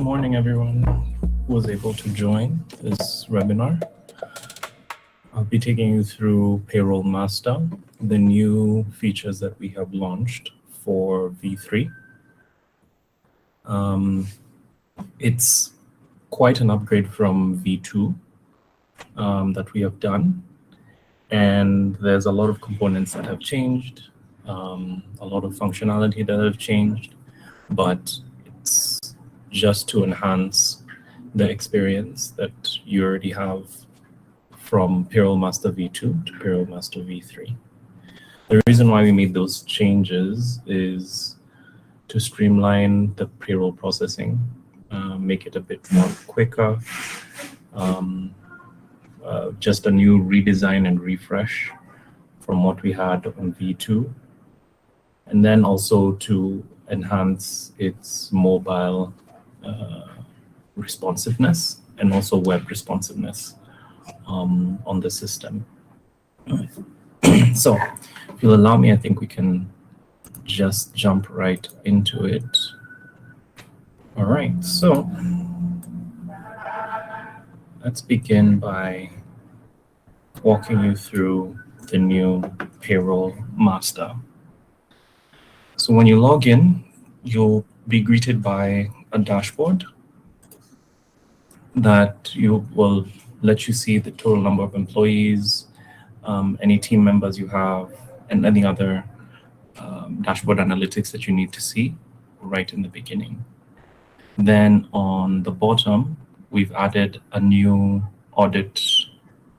morning, everyone who was able to join this webinar. I'll be taking you through Payroll Master, the new features that we have launched for V3. It's quite an upgrade from V2 that we have done. And there's a lot of components that have changed, a lot of functionality that have changed, but it's just to enhance the experience that you already have from Payroll Master V2 to Payroll Master V3. The reason why we made those changes is to streamline the payroll processing, make it a bit more quicker, just a new redesign and refresh from what we had on V2, and then also to enhance its mobile responsiveness and also web responsiveness on the system. So if you'll allow me, I think we can just jump right into it. All right, so let's begin by walking you through the new Payroll Master. So when you log in, you'll be greeted by a dashboard that will let you see the total number of employees, any team members you have, and any other dashboard analytics that you need to see right in the beginning. Then on the bottom, we've added a new audit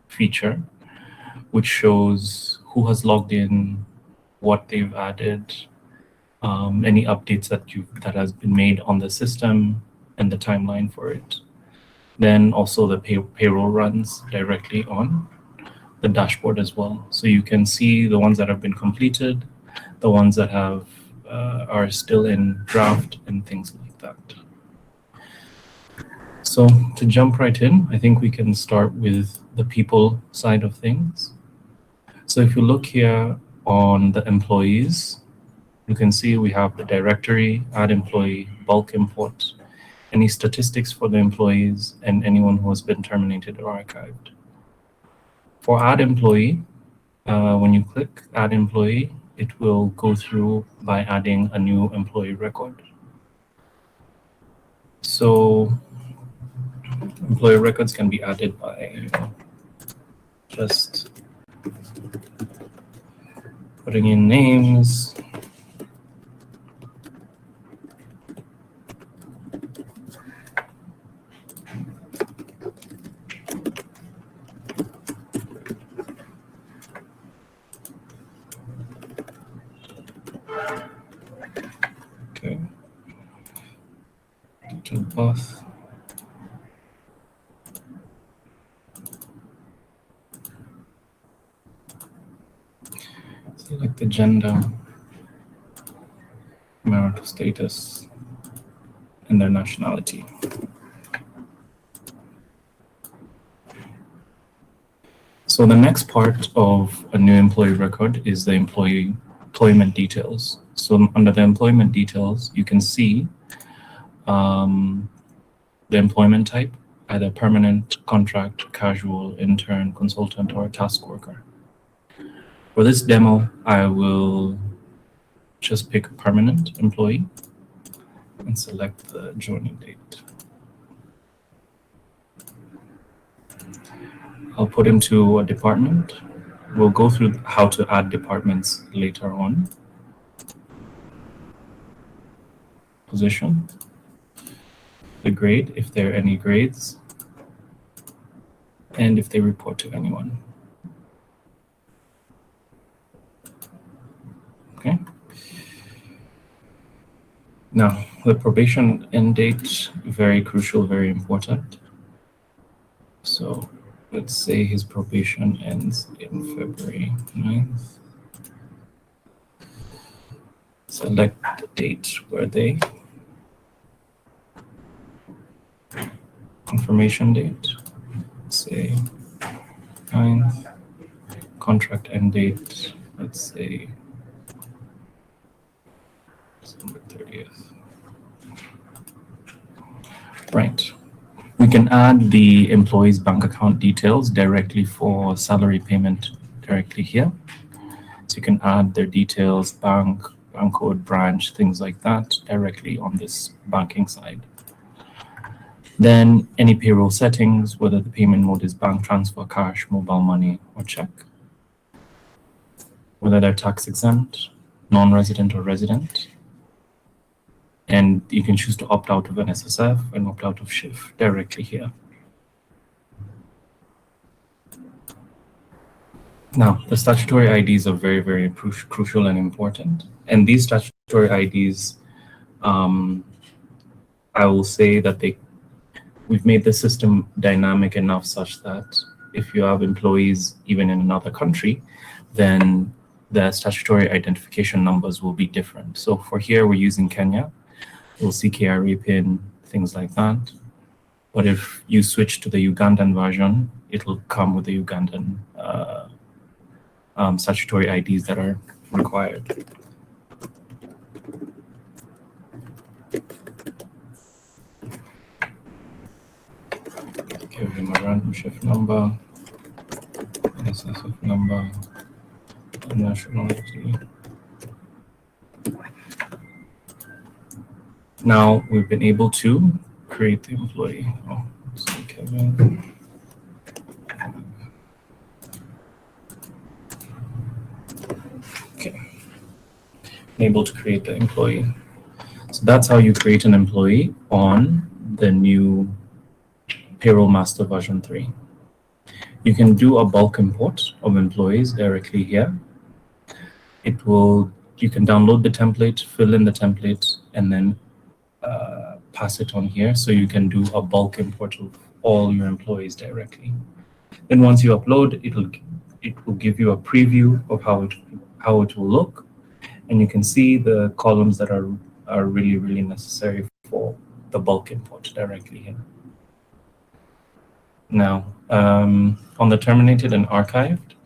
feature, which shows who has logged in, what they've added, any updates that has been made on the system, and the timeline for it. Then also the payroll runs directly on the dashboard as well. So you can see the ones that have been completed, the ones that have are still in draft, and things like that. So to jump right in, I think we can start with the people side of things. So if you look here on the employees, you can see we have the directory, add employee, bulk import, any statistics for the employees, and anyone who has been terminated or archived. For add employee, when you click add employee, it will go through by adding a new employee record. So employee records can be added by just putting in names, okay, to birth, select the gender, marital status, and their nationality. So the next part of a new employee record is the employment details. So under the employment details, you can see the employment type, either permanent, contract, casual, intern, consultant, or task worker. For this demo, I will just pick a permanent employee and select the joining date. I'll put him to a department. We'll go through how to add departments later on. Position, the grade, if there are any grades, and if they report to anyone. Okay. Now, the probation end date, very crucial, very important. So let's say his probation ends in February 9th. Select the date where they, confirmation date, let's say 9th, contract end date, let's say December 30th. Right. We can add the employee's bank account details directly for salary payment directly here. So you can add their details, bank code, branch, things like that directly on this banking side. Then any payroll settings, whether the payment mode is bank transfer, cash, mobile money, or check. Whether they're tax exempt, non-resident or resident. And you can choose to opt out of an SSF and opt out of SHIF directly here. Now, the statutory IDs are very, very crucial and important. And these statutory IDs, I will say that we've made the system dynamic enough such that if you have employees even in another country, then the statutory identification numbers will be different. So for here, we're using Kenya. We'll see KRA PIN, things like that. But if you switch to the Ugandan version, it'll come with the Ugandan statutory IDs that are required. Give him a random shift number, SSF number, and nationality. Now we've been able to create the employee. Oh, sorry, Kevin. Okay. Able to create the employee. So that's how you create an employee on the new Payroll Master version 3. You can do a bulk import of employees directly here. You can download the template, fill in the template, and then pass it on here. So you can do a bulk import of all your employees directly. Then once you upload, it will give you a preview of how it will look. And you can see the columns that are really, really necessary for the bulk import directly here. Now, on the terminated and archived,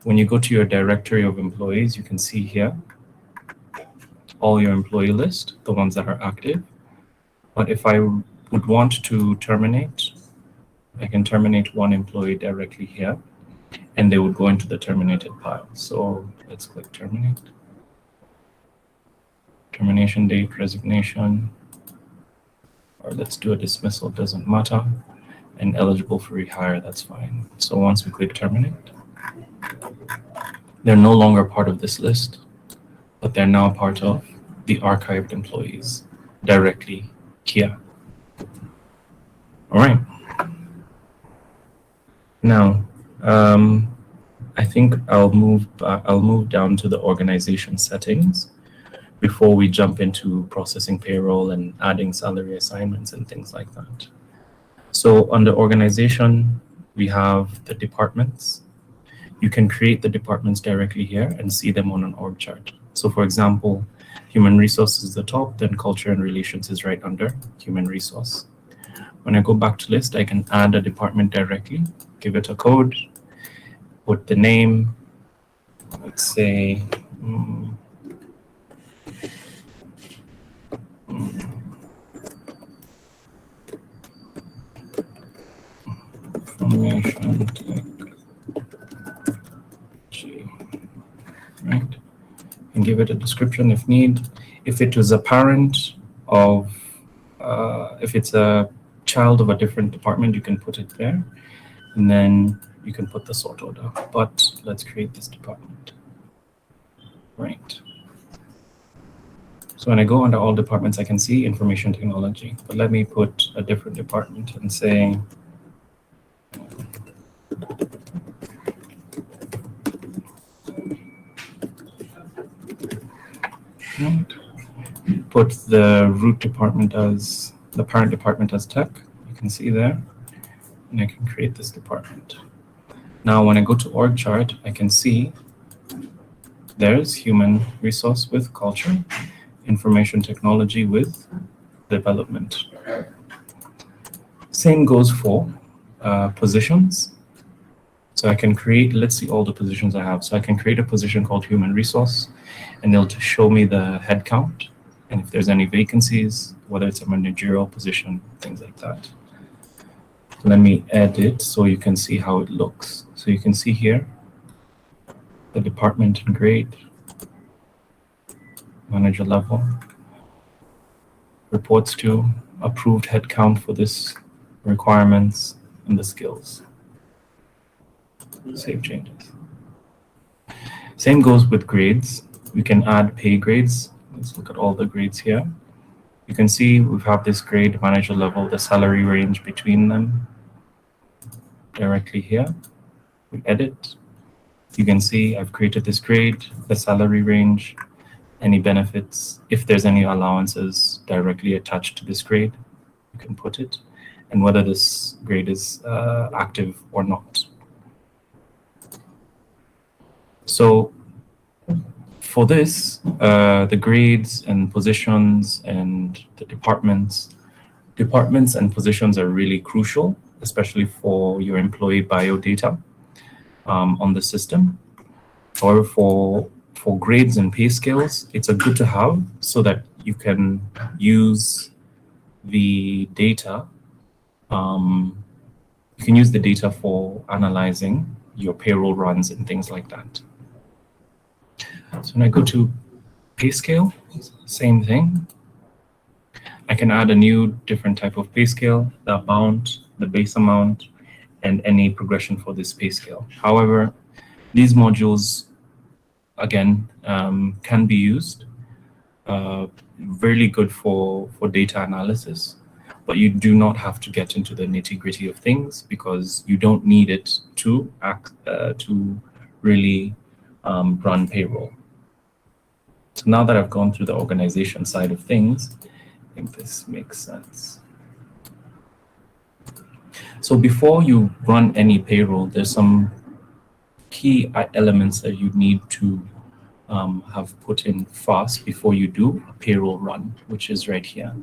when you go to your directory of employees, you can see here all your employee list, the ones that are active. But if I would want to terminate, I can terminate one employee directly here, and they would go into the terminated pile. So let's click terminate. Termination date, resignation, or let's do a dismissal, doesn't matter. And eligible for rehire, that's fine. So once we click terminate, they're no longer part of this list, but they're now part of the archived employees directly here. All right. Now, I think I'll move down to the organization settings before we jump into processing payroll and adding salary assignments and things like that. So under organization, we have the departments. You can create the departments directly here and see them on an org chart. So for example, human resources is the top, then culture and relations is right under human resource. When I go back to list, I can add a department directly, give it a code, put the name, let's say, information technology, right? And give it a description if need. If it was a parent of, if it's a child of a different department, you can put it there, and then you can put the sort order. But let's create this department, right? So when I go under all departments, I can see information technology, but let me put a different department and say, right. Put the root department as, the parent department as tech, you can see there, and I can create this department. Now, when I go to org chart, I can see there's human resource with culture, information technology with development. Same goes for positions. So I can create, let's see all the positions I have. So I can create a position called human resource, and it'll show me the head count and if there's any vacancies, whether it's a managerial position, things like that. Let me edit so you can see how it looks. So you can see here the department and grade, manager level, reports to, approved headcount for this, requirements, and the skills. Save changes. Same goes with grades. We can add pay grades. Let's look at all the grades here. You can see we have this grade, manager level, the salary range between them directly here. We edit. You can see I've created this grade, the salary range, any benefits. If there's any allowances directly attached to this grade, you can put it, and whether this grade is active or not. So for this, the grades and positions and the departments and positions are really crucial, especially for your employee bio data on the system. However, for grades and pay scales, it's a good to have so that you can use the data. You can use the data for analyzing your payroll runs and things like that. So when I go to pay scale, same thing. I can add a new different type of pay scale, the amount, the base amount, and any progression for this pay scale. However, these modules, again, can be used, really good for data analysis, but you do not have to get into the nitty-gritty of things because you don't need it to really run payroll. So now that I've gone through the organization side of things, I think this makes sense. So before you run any payroll, there's some key elements that you need to have put in first before you do a payroll run, which is right here.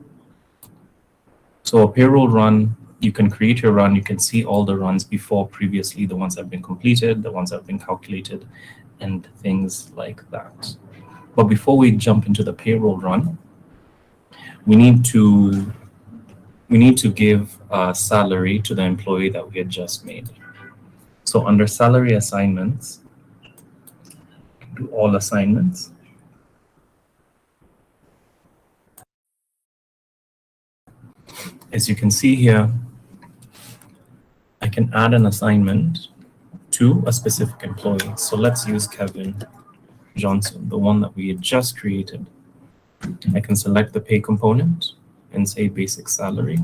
So a payroll run, you can create your run, you can see all the runs before previously, the ones that have been completed, the ones that have been calculated, and things like that. But before we jump into the payroll run, we need to give a salary to the employee that we had just made. So under salary assignments, do all assignments. As you can see here, I can add an assignment to a specific employee. So let's use Kevin Johnson, the one that we had just created. I can select the pay component and say basic salary.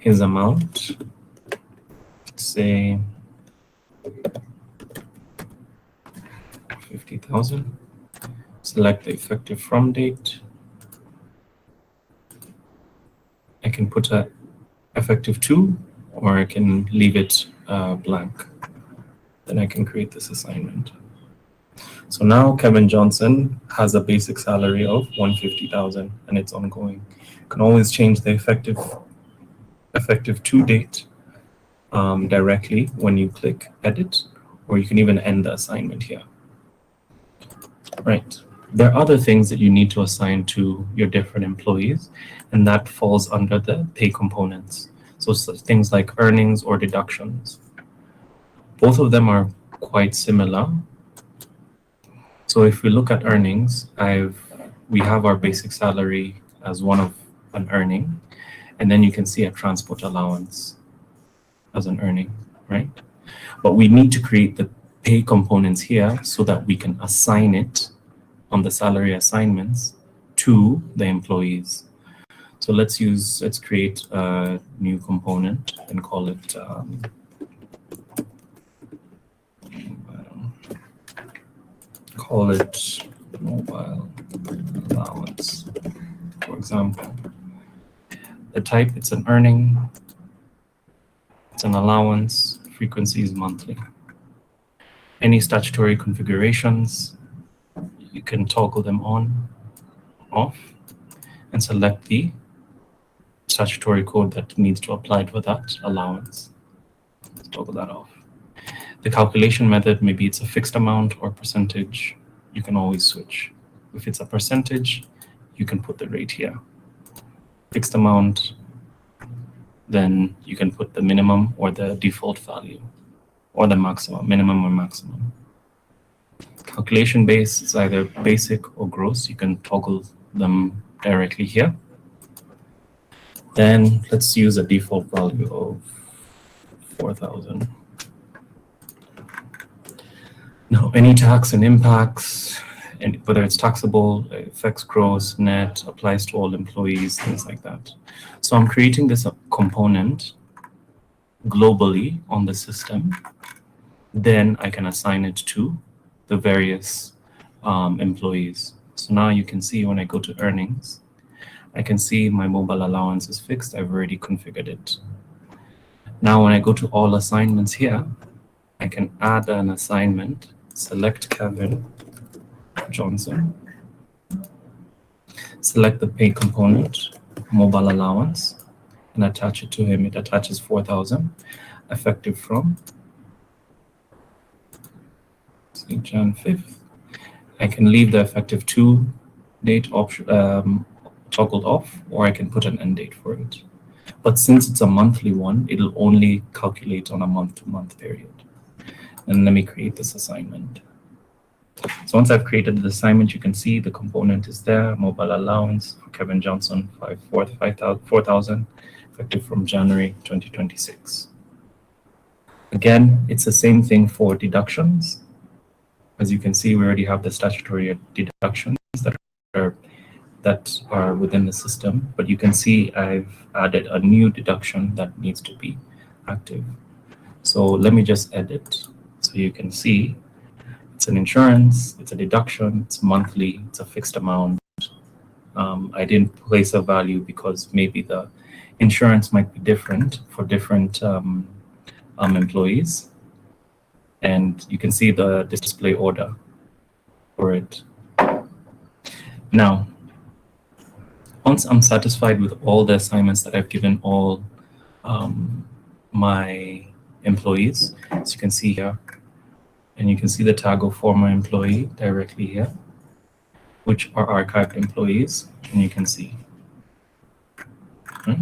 His amount, say 50,000. Select the effective from date. I can put a effective to, or I can leave it blank. Then I can create this assignment. So now Kevin Johnson has a basic salary of 150,000 and it's ongoing. You can always change the effective to date directly when you click edit, or you can even end the assignment here. Right. There are other things that you need to assign to your different employees, and that falls under the pay components. So things like earnings or deductions. Both of them are quite similar. So if we look at earnings, we have our basic salary as one of an earning, and then you can see a transport allowance as an earning, right? But we need to create the pay components here so that we can assign it on the salary assignments to the employees. So let's create a new component and call it mobile allowance, for example. The type, it's an earning, it's an allowance, frequency is monthly. Any statutory configurations, you can toggle them on, off, and select the statutory code that needs to apply for that allowance. Let's toggle that off. The calculation method, maybe it's a fixed amount or percentage. You can always switch. If it's a percentage, you can put the rate here. Fixed amount, then you can put the minimum or the default value, or the maximum, minimum or maximum. Calculation base is either basic or gross. You can toggle them directly here. Then let's use a default value of 4,000. Now, any tax and impacts, and whether it's taxable, affects gross, net, applies to all employees, things like that. So I'm creating this component globally on the system. Then I can assign it to the various employees. So now you can see when I go to earnings, I can see my mobile allowance is fixed. I've already configured it. Now when I go to all assignments here, I can add an assignment, select Kevin Johnson, select the pay component, mobile allowance, and attach it to him. It attaches 4,000, effective from Jan 5th. I can leave the effective to date option toggled off, or I can put an end date for it. But since it's a monthly one, it'll only calculate on a month-to-month period. And let me create this assignment. So once I've created the assignment, you can see the component is there, mobile allowance for Kevin Johnson, 4,000, effective from January 2026. Again, it's the same thing for deductions. As you can see, we already have the statutory deductions that are within the system, but you can see I've added a new deduction that needs to be active. So let me just edit so you can see it's an insurance, it's a deduction, it's monthly, it's a fixed amount. I didn't place a value because maybe the insurance might be different for different employees. And you can see the display order for it. Now, once I'm satisfied with all the assignments that I've given all my employees, as you can see here, and you can see the tag of former employee directly here, which are archived employees, and you can see. Right?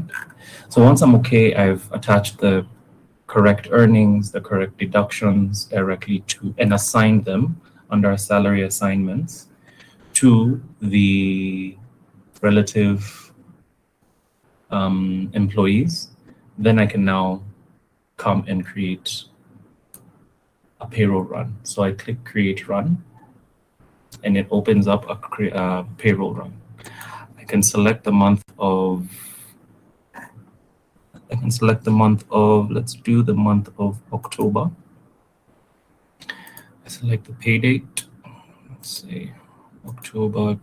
So once I'm okay, I've attached the correct earnings, the correct deductions directly to, and assigned them under salary assignments to the relative employees. Then I can now come and create a payroll run. So I click create run, and it opens up a payroll run. I can select the month of, let's do the month of October. I select the pay date, let's say October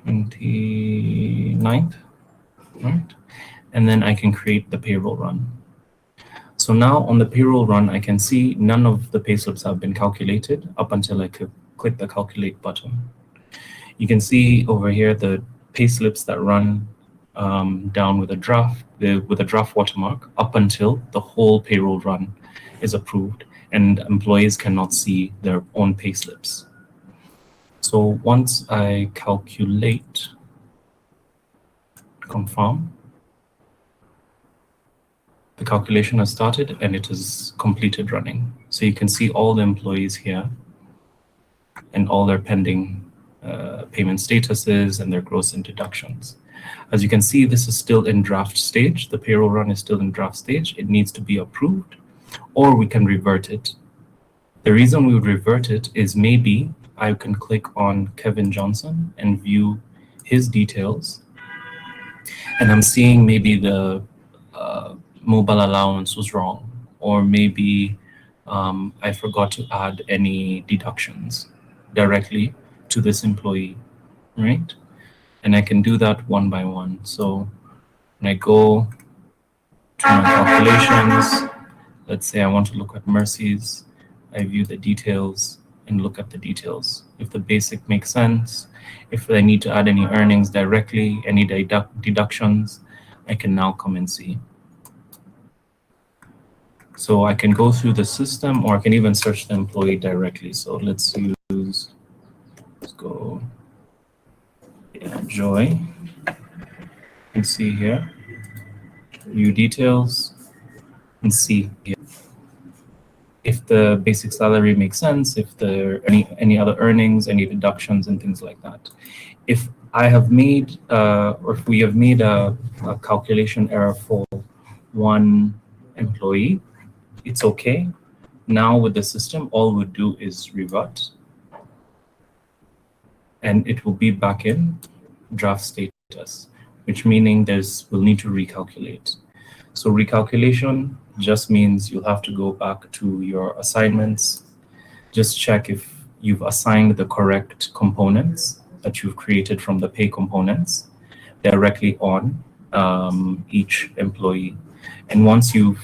29th, right? And then I can create the payroll run. So now on the payroll run, I can see none of the payslips have been calculated up until I click the calculate button. You can see over here the payslips that run down with a draft watermark up until the whole payroll run is approved, and employees cannot see their own payslips. So once I calculate, confirm, the calculation has started and it is completed running. So you can see all the employees here and all their pending payment statuses and their gross and deductions. As you can see, this is still in draft stage. The payroll run is still in draft stage. It needs to be approved, or we can revert it. The reason we would revert it is maybe I can click on Kevin Johnson and view his details, and I'm seeing maybe the mobile allowance was wrong, or maybe I forgot to add any deductions directly to this employee, right? And I can do that one by one. So when I go to my calculations, let's say I want to look at Mercy's, I view the details and look at the details. If the basic makes sense, if I need to add any earnings directly, any deductions, I can now come and see. So I can go through the system, or I can even search the employee directly. So let's go Joy. You can see here, view details, and see here if the basic salary makes sense, if there are any other earnings, any deductions, and things like that. If I have made, or if we have made a calculation error for one employee, it's okay. Now with the system, all we do is revert, and it will be back in draft status, which meaning we'll need to recalculate. So recalculation just means you'll have to go back to your assignments, just check if you've assigned the correct components that you've created from the pay components directly on each employee. And once you've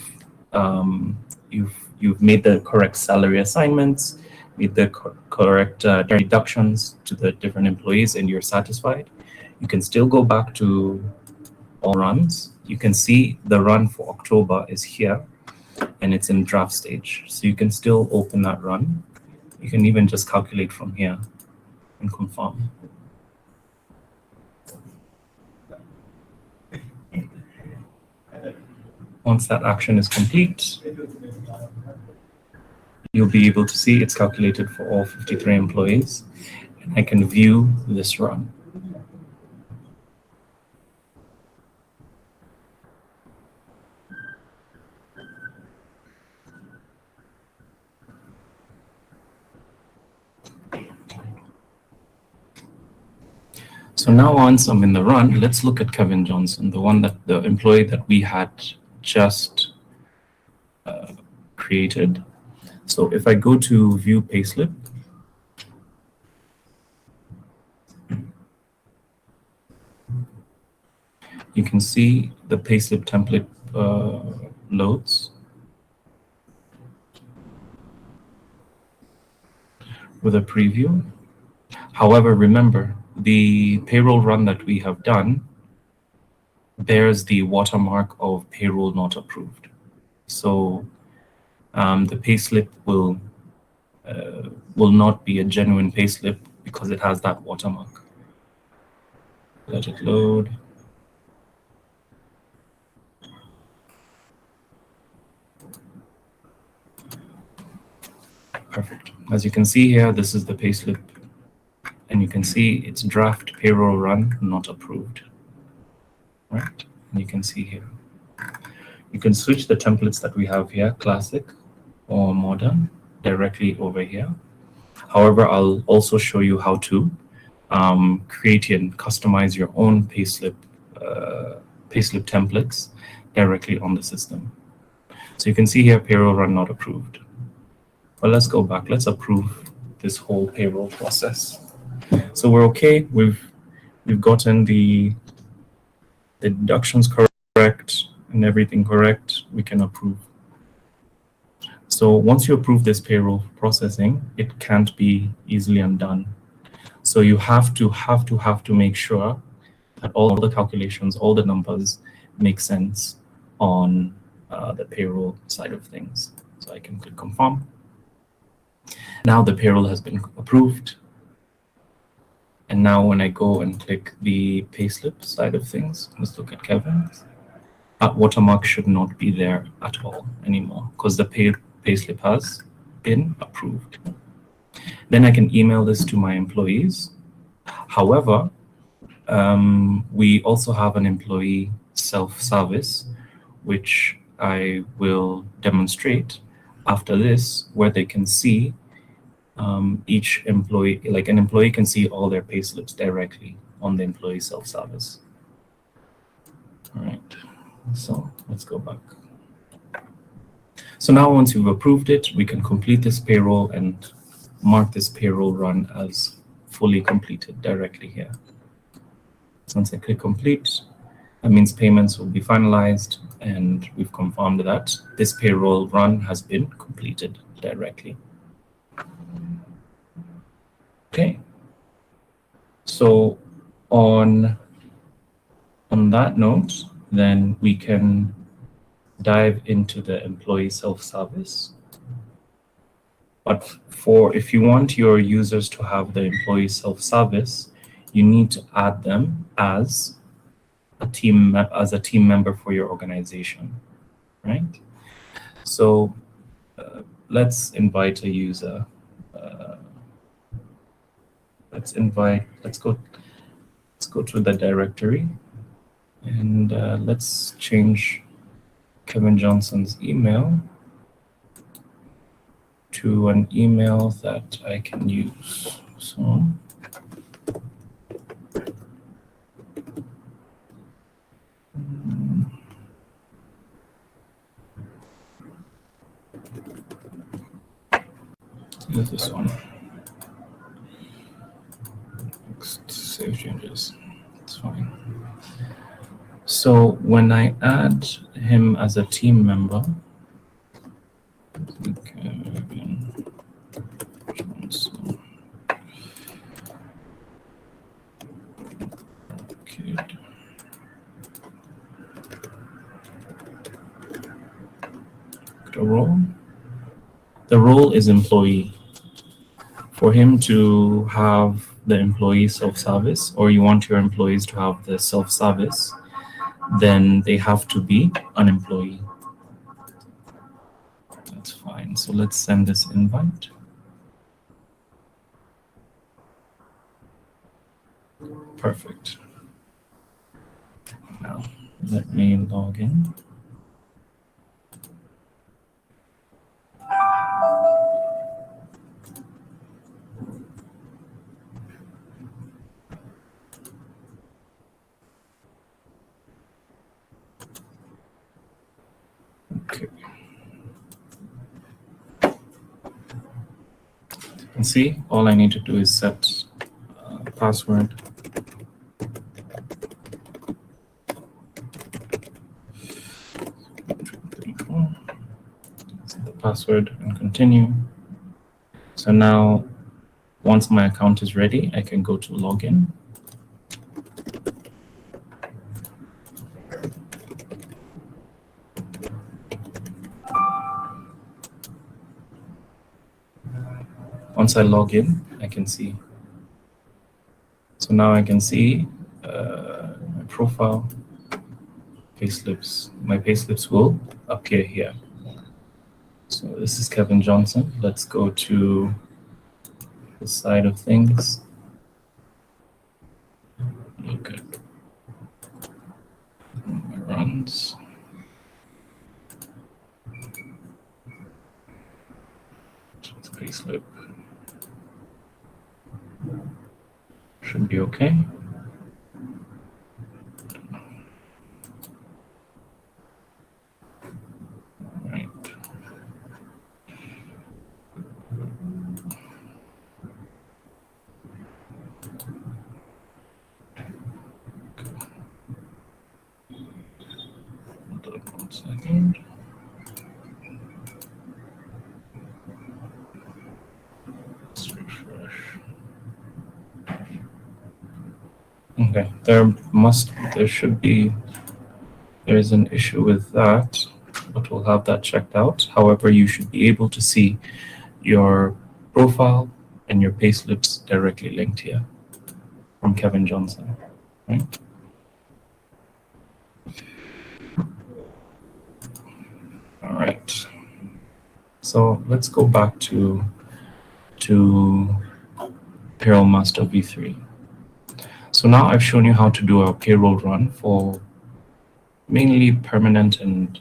made the correct salary assignments, made the correct deductions to the different employees, and you're satisfied, you can still go back to all runs. You can see the run for October is here, and it's in draft stage. So you can still open that run. You can even just calculate from here and confirm. Once that action is complete, you'll be able to see it's calculated for all 53 employees, and I can view this run. So now once I'm in the run, let's look at Kevin Johnson, the employee that we had just created. So if I go to view payslip, you can see the payslip template loads with a preview. However, remember, the payroll run that we have done bears the watermark of payroll not approved. So the payslip will not be a genuine payslip because it has that watermark. Let it load. Perfect. As you can see here, this is the payslip, and you can see it's draft payroll run not approved. Right? And you can see here. You can switch the templates that we have here, classic or modern, directly over here. However, I'll also show you how to create and customize your own payslip templates directly on the system. So you can see here, payroll run not approved. But let's go back. Let's approve this whole payroll process. So we're okay. We've gotten the deductions correct and everything correct. We can approve. So once you approve this payroll processing, it can't be easily undone. So you have to make sure that all the calculations, all the numbers make sense on the payroll side of things. So I can click confirm. Now the payroll has been approved. And now when I go and click the payslip side of things, let's look at Kevin's. That watermark should not be there at all anymore because the payslip has been approved. Then I can email this to my employees. However, we also have an employee self-service, which I will demonstrate after this, where they can see each employee, like an employee can see all their payslips directly on the employee self-service. All right, so let's go back. So now once you've approved it, we can complete this payroll and mark this payroll run as fully completed directly here. So once I click complete, that means payments will be finalized, and we've confirmed that this payroll run has been completed directly. Okay, so on that note, then we can dive into the employee self-service. But if you want your users to have the employee self-service, you need to add them as a team member for your organization, right? So let's invite a user. Let's go to the directory, and let's change Kevin Johnson's email to an email that I can use. So use this one. Next, save changes. It's fine. So when I add him as a team member, the role is employee. For him to have the employee self-service, or you want your employees to have the self-service, then they have to be an employee. That's fine. So let's send this invite. Perfect. Now let me log in. Okay. And see, all I need to do is set password. Set the password and continue. So now, once my account is ready, I can go to login. Once I log in, I can see. So now I can see my profile, payslips. My payslips will appear here. So this is Kevin Johnson. Let's go to the side of things. Okay. Runs. It's payslip. Should be okay. Right. Hold on 1 second. Let's refresh. Okay, there is an issue with that, but we'll have that checked out. However, you should be able to see your profile and your payslips directly linked here from Kevin Johnson, right? All right. So let's go back to Payroll Master V3. So now I've shown you how to do a payroll run for mainly permanent and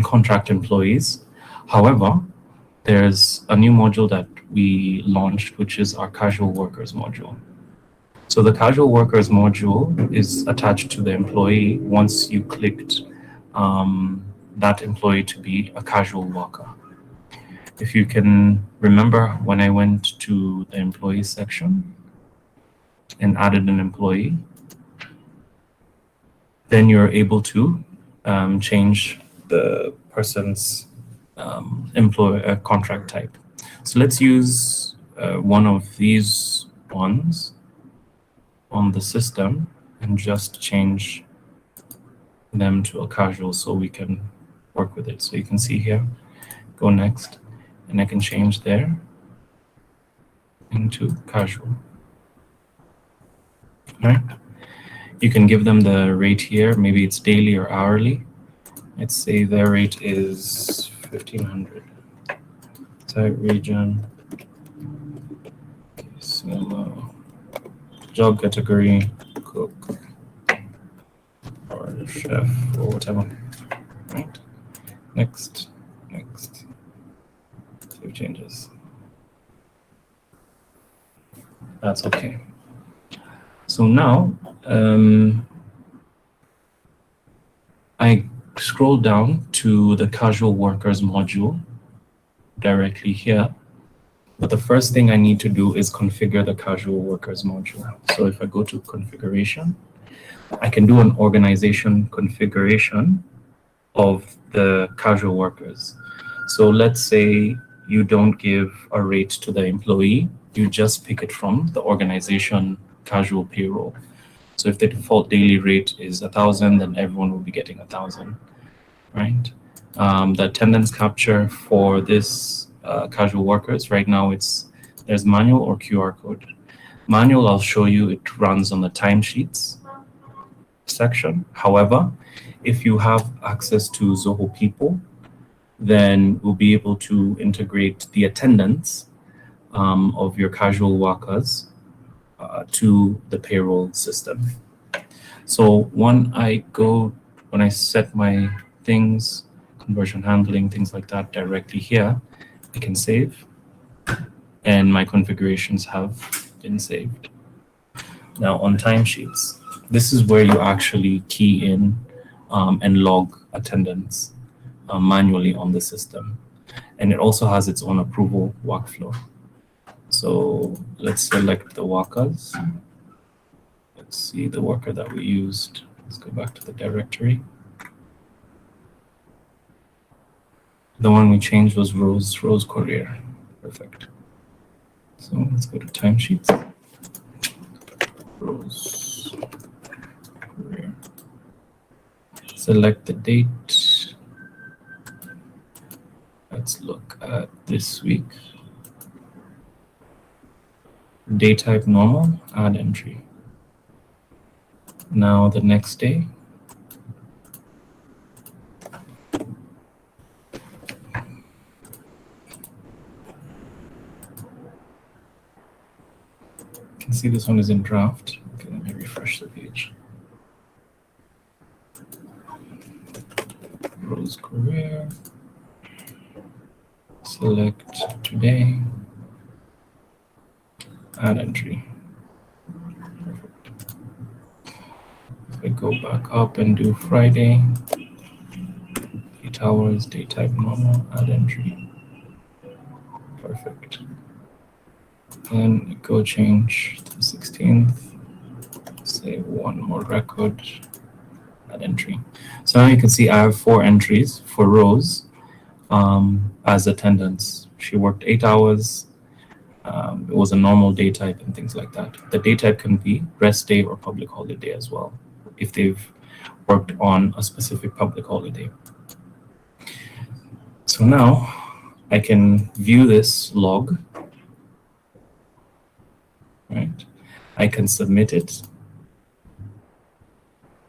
contract employees. However, there's a new module that we launched, which is our casual workers module. So the casual workers module is attached to the employee once you clicked that employee to be a casual worker. If you can remember, when I went to the employee section and added an employee, then you're able to change the person's contract type. So let's use one of these ones on the system and just change them to a casual so we can work with it. So you can see here, go next, and I can change there into casual. Right? You can give them the rate here. Maybe it's daily or hourly. Let's say their rate is 1500. Type region. Job category, cook or chef or whatever. Right? Next. Save changes. That's okay. So now I scroll down to the casual workers module directly here. But the first thing I need to do is configure the casual workers module. So if I go to configuration, I can do an organization configuration of the casual workers. So let's say you don't give a rate to the employee, you just pick it from the organization casual payroll. So if the default daily rate is 1,000, then everyone will be getting 1,000, right? The attendance capture for this casual workers right now, there's manual or QR code. Manual, I'll show you, it runs on the timesheets section. However, if you have access to Zoho People, then we'll be able to integrate the attendance of your casual workers to the payroll system. So when I set my things, conversion handling, things like that directly here, I can save, and my configurations have been saved. Now on timesheets, this is where you actually key in and log attendance manually on the system. And it also has its own approval workflow. So let's select the workers. Let's see the worker that we used. Let's go back to the directory. The one we changed was Rose Courier. Perfect. So let's go to timesheets. Rose Courier. Select the date. Let's look at this week. Day type normal, add entry. Now the next day. You can see this one is in draft. Okay, let me refresh the page. Rose Career. Select today. Add entry. Perfect. If I go back up and do Friday, 8 hours, day type normal, add entry. Perfect. Then go change to the 16th, say one more record, add entry. So now you can see I have 4 entries for Rose as attendance. She worked 8 hours. It was a normal day type and things like that. The day type can be rest day or public holiday as well, if they've worked on a specific public holiday. So now I can view this log, right? I can submit it.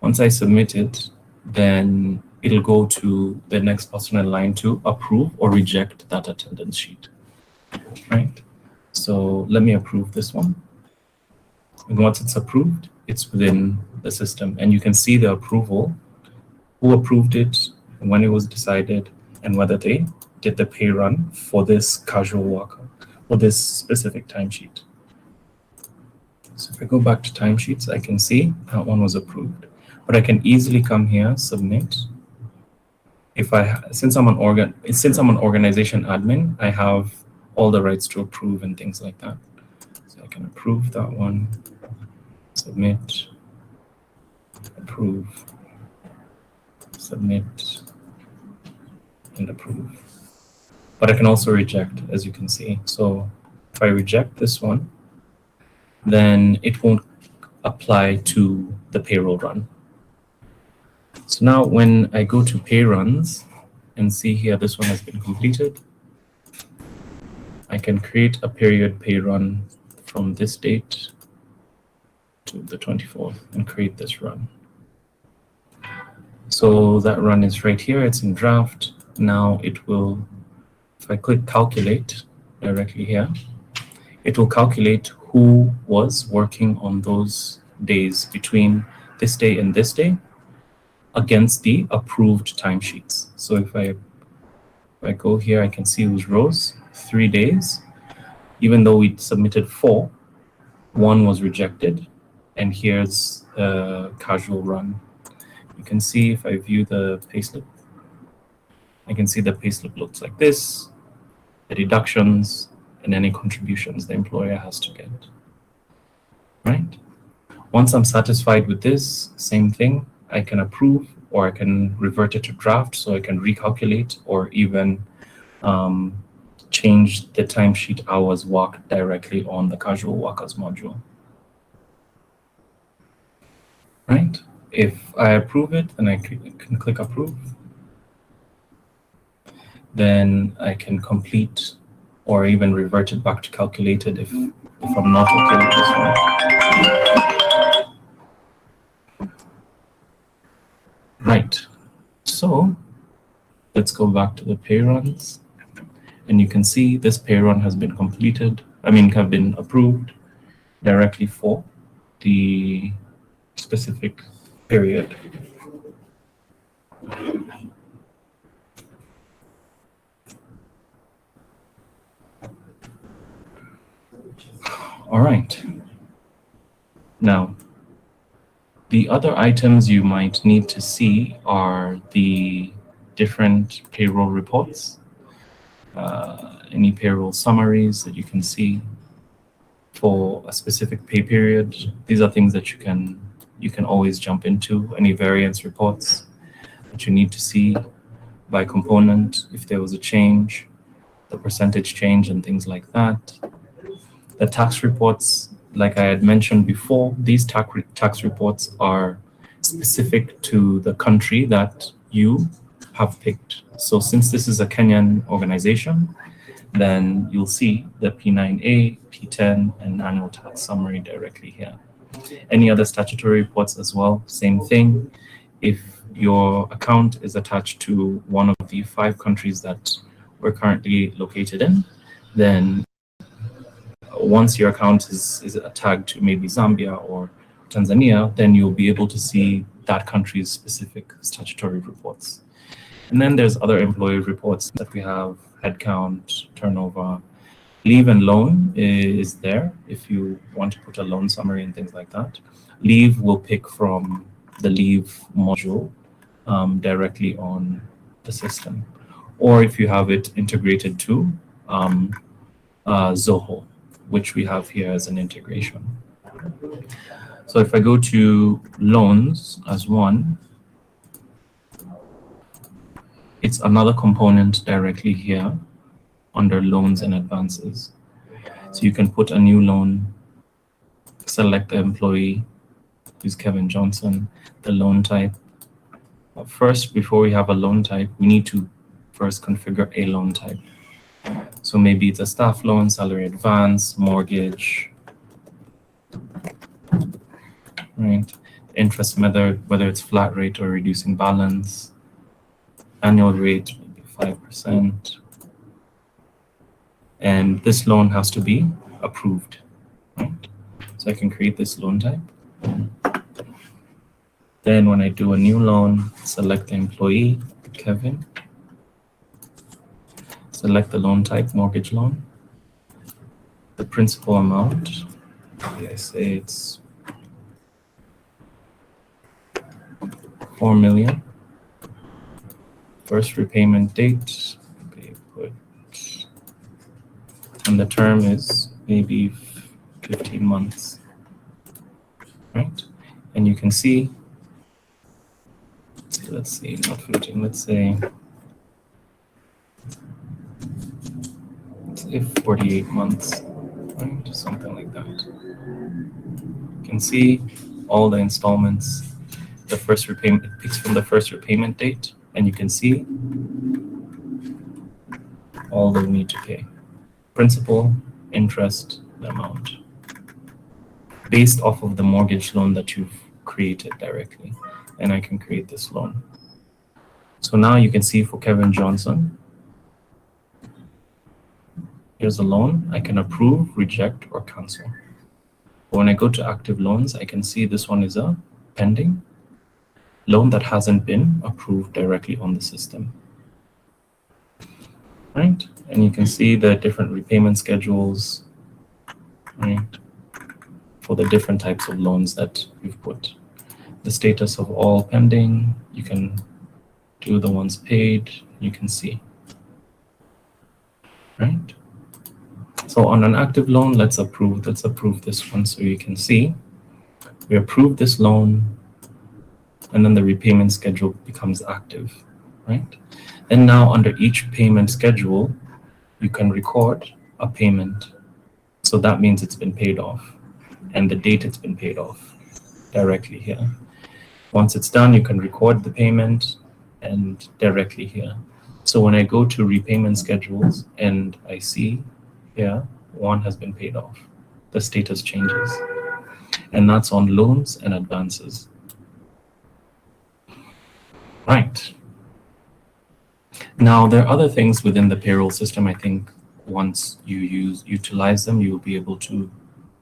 Once I submit it, then it'll go to the next person in line to approve or reject that attendance sheet, right? So let me approve this one. And once it's approved, it's within the system. And you can see the approval, who approved it, when it was decided, and whether they did the pay run for this casual worker or this specific timesheet. So if I go back to timesheets, I can see that one was approved. But I can easily come here, submit. Since I'm an organization admin, I have all the rights to approve and things like that. So I can approve that one, submit, approve, submit, and approve. But I can also reject, as you can see. So if I reject this one, then it won't apply to the payroll run. So now when I go to pay runs and see here, this one has been completed. I can create a period pay run from this date to the 24th and create this run. So that run is right here. It's in draft. Now it will, if I click calculate directly here, it will calculate who was working on those days between this day and this day against the approved timesheets. So if I go here, I can see whose rows, 3 days. Even though we submitted 4, 1 was rejected. And here's the casual run. You can see if I view the payslip, I can see the payslip looks like this, the deductions, and any contributions the employer has to get, right? Once I'm satisfied with this, same thing, I can approve or I can revert it to draft, so I can recalculate or even change the timesheet hours worked directly on the casual workers module, right? If I approve it, then I can click approve. Then I can complete or even revert it back to calculated if I'm not okay with this one. Right. So let's go back to the pay runs. And you can see this pay run has been completed, have been approved directly for the specific period. All right. Now, the other items you might need to see are the different payroll reports, any payroll summaries that you can see for a specific pay period. These are things that you can always jump into, any variance reports that you need to see by component, if there was a change, the percentage change and things like that. The tax reports, like I had mentioned before, these tax reports are specific to the country that you have picked. So since this is a Kenyan organization, then you'll see the P9A, P10, and annual tax summary directly here. Any other statutory reports as well, same thing. If your account is attached to one of the 5 countries that we're currently located in, then once your account is tagged to maybe Zambia or Tanzania, then you'll be able to see that country's specific statutory reports. And then there's other employee reports that we have, headcount, turnover, leave and loan is there if you want to put a loan summary and things like that. Leave will pick from the leave module directly on the system, or if you have it integrated to Zoho, which we have here as an integration. So if I go to loans as one, it's another component directly here under loans and advances. So you can put a new loan, select the employee, who's Kevin Johnson, the loan type. But first, before we have a loan type, we need to first configure a loan type. So maybe it's a staff loan, salary advance, mortgage, right? Interest method, whether it's flat rate or reducing balance, annual rate, maybe 5%. And this loan has to be approved, right? So I can create this loan type. Then when I do a new loan, select the employee, Kevin. Select the loan type, mortgage loan. The principal amount, I say it's 4 million. First repayment date, and the term is maybe 15 months, right? And you can see, let's see, not 15, let's say 48 months, right? Something like that. You can see all the installments, the first repayment, it picks from the first repayment date, and you can see all that we need to pay. principal, interest, the amount, based off of the mortgage loan that you've created directly. And I can create this loan. So now you can see for Kevin Johnson, here's a loan. I can approve, reject, or cancel. When I go to active loans, I can see this one is a pending loan that hasn't been approved directly on the system. Right? And you can see the different repayment schedules, right, for the different types of loans that you've put. The status of all pending, you can do the ones paid, you can see. Right? So on an active loan, let's approve this one so you can see. We approve this loan, and then the repayment schedule becomes active, right? And now under each payment schedule, you can record a payment. So that means it's been paid off and the date it's been paid off directly here. Once it's done, you can record the payment and directly here. So when I go to repayment schedules and I see here, one has been paid off, the status changes. And that's on loans and advances. Right. Now, there are other things within the payroll system. I think once you utilize them, you will be able to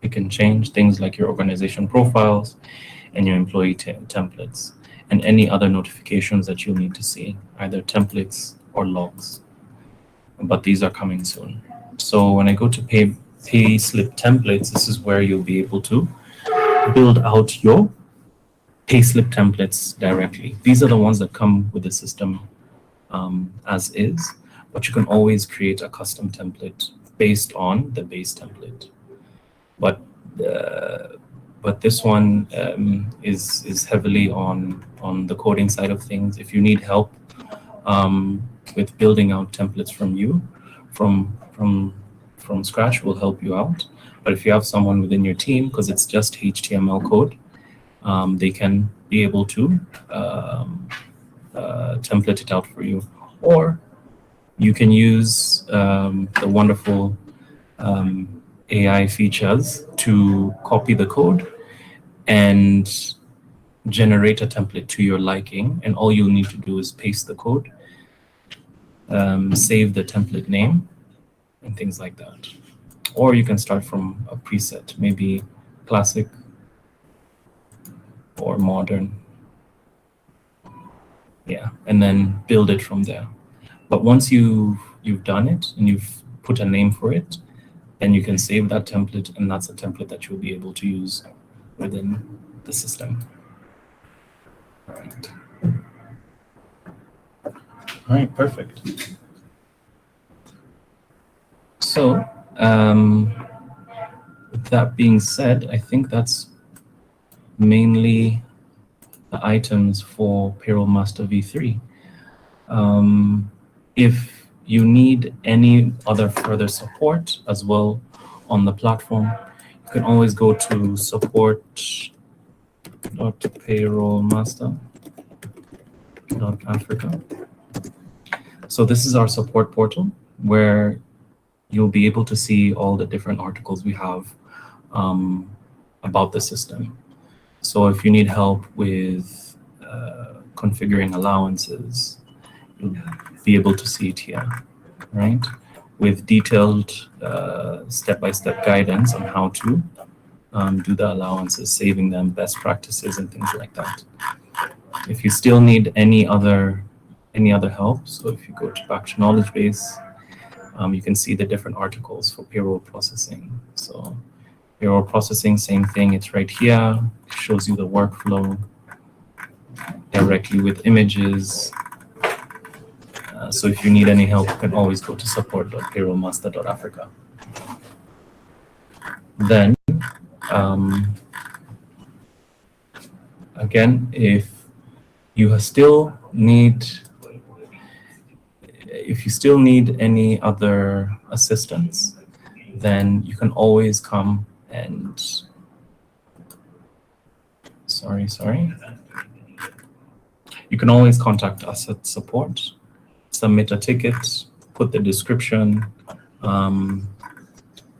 pick and change things like your organization profiles and your employee templates and any other notifications that you'll need to see, either templates or logs. But these are coming soon. So when I go to pay slip templates, this is where you'll be able to build out your payslip templates directly. These are the ones that come with the system as is, but you can always create a custom template based on the base template. But this one is heavily on the coding side of things. If you need help with building out templates from scratch, we'll help you out. But if you have someone within your team, because it's just HTML code, they can be able to template it out for you. Or you can use the wonderful AI features to copy the code and generate a template to your liking. And all you'll need to do is paste the code, save the template name, and things like that. Or you can start from a preset, maybe classic or modern. Yeah, and then build it from there. But once you've done it and you've put a name for it, then you can save that template, and that's a template that you'll be able to use within the system. All right. All right, perfect. So with that being said, I think that's mainly the items for Payroll Master V3. If you need any other further support as well on the platform, you can always go to support.payrollmaster.africa. So this is our support portal where you'll be able to see all the different articles we have about the system. So if you need help with configuring allowances, you'll be able to see it here, right? With detailed step-by-step guidance on how to do the allowances, saving them, best practices, and things like that. If you still need any other help, so if you go to back to knowledge base, you can see the different articles for payroll processing. So payroll processing, same thing, it's right here. It shows you the workflow directly with images. So if you need any help, you can always go to support.payrollmaster.africa. Then, again, if you still need any other assistance, then you can always come and you can always contact us at support, submit a ticket, put the description,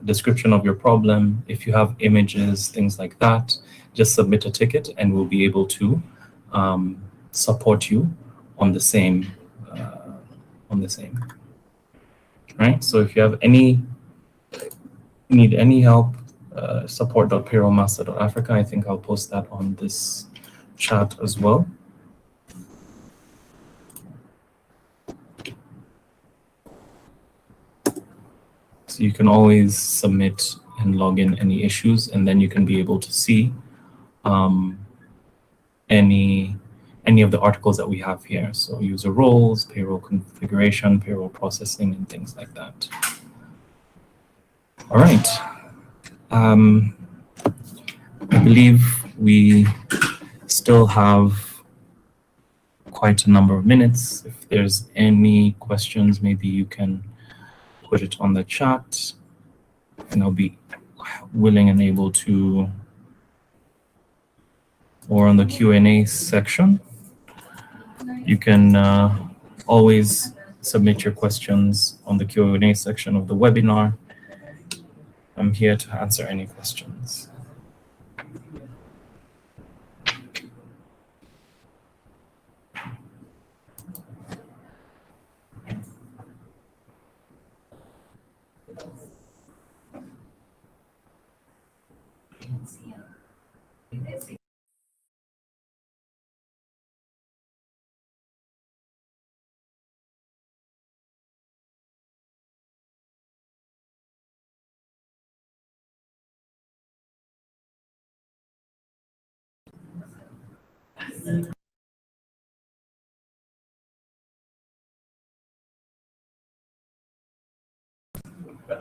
description of your problem. If you have images, things like that, just submit a ticket and we'll be able to support you on the same. Right? So if you have need any help, support.payrollmaster.africa. I think I'll post that on this chat as well. So you can always submit and log in any issues, and then you can be able to see any of the articles that we have here. So user roles, payroll configuration, payroll processing, and things like that. All right. I believe we still have quite a number of minutes. If there's any questions, maybe you can put it on the chat, and I'll be willing and able to, or on the Q&A section. You can always submit your questions on the Q&A section of the webinar. I'm here to answer any questions.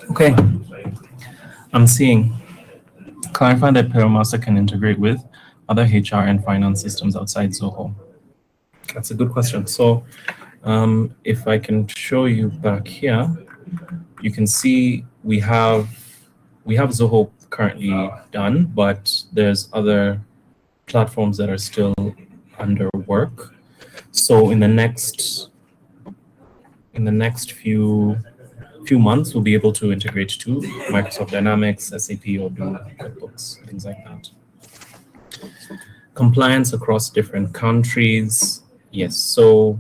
Okay, I'm seeing. Clarify that Payroll Master can integrate with other HR and finance systems outside Zoho. That's a good question. So if I can show you back here, you can see we have Zoho currently done, but there's other platforms that are still under work. So in the next few months, we'll be able to integrate to Microsoft Dynamics, SAP, or do QuickBooks, things like that. Compliance across different countries. Yes, so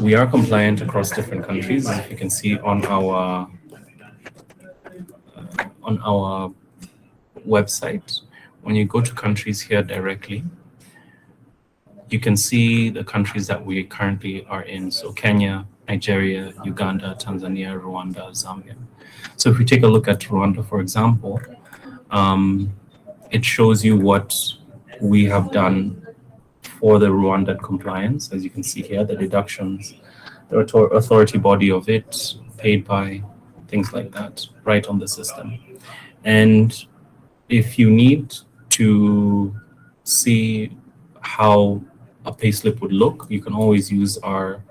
we are compliant across different countries, as you can see on our website. When you go to countries here directly, you can see the countries that we currently are in. So Kenya, Nigeria, Uganda, Tanzania, Rwanda, Zambia. So if we take a look at Rwanda, for example, it shows you what we have done for the Rwandan compliance. As you can see here, the deductions, the authority body of it, paid by, things like that, right on the system. And if you need to see how a payslip would look, you can always use our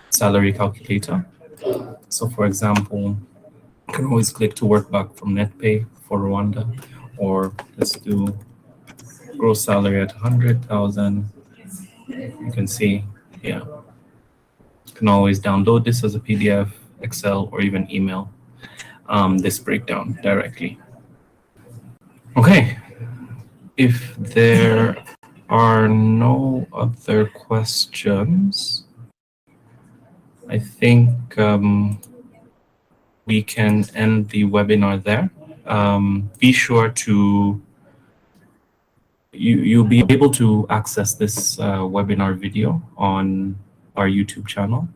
salary calculator. So for example, you can always click to work back from net pay for Rwanda, or let's do gross salary at 100,000. You can see, yeah. You can always download this as a PDF, Excel, or even email this breakdown directly. Okay, if there are no other questions, I think we can end the webinar there. Be sure to, you'll be able to access this webinar video on our YouTube channel.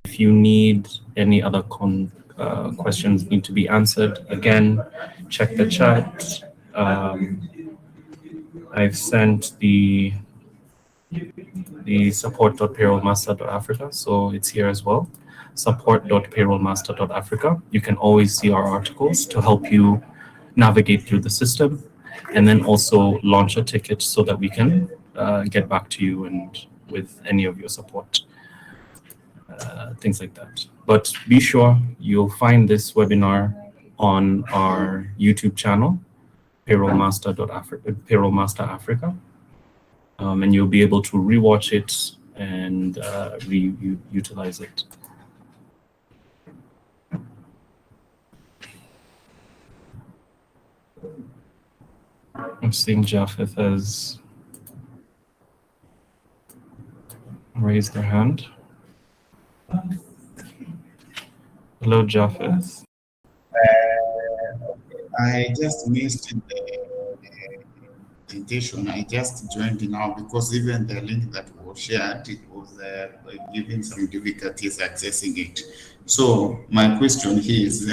If you need any other questions need to be answered, again, check the chat. I've sent the support.payrollmaster.africa, so it's here as well. Support.payrollmaster.africa. You can always see our articles to help you navigate through the system, and then also launch a ticket so that we can get back to you and with any of your support, things like that. But be sure you'll find this webinar on our YouTube channel, Payroll Master Africa, and you'll be able to rewatch it and utilize it. seeing Japheth has raised their hand. Hello, Japheth. I just missed the presentation. I just joined now because even the link that was shared, it was giving some difficulties accessing it. So my question here is,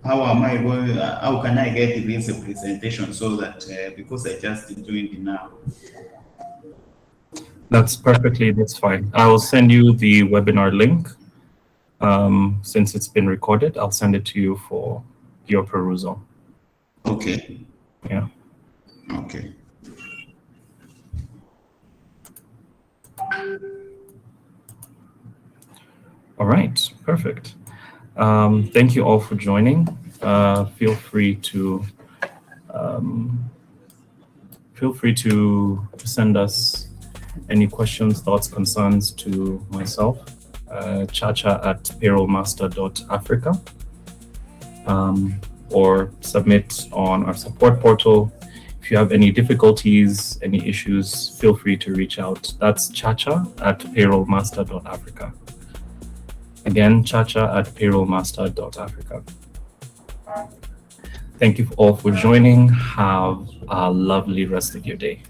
how am I going? How can I get this presentation so that because I just joined now? That's fine. I will send you the webinar link. Since it's been recorded, I'll send it to you for your perusal. Okay. Yeah. Okay. All right, perfect. Thank you all for joining. Feel free to send us any questions, thoughts, concerns to myself, Chacha at payrollmaster.africa, or submit on our support portal. If you have any difficulties, any issues, feel free to reach out. That's Chacha at payrollmaster.africa. Again, Chacha at payrollmaster.africa. Thank you all for joining. Have a lovely rest of your day.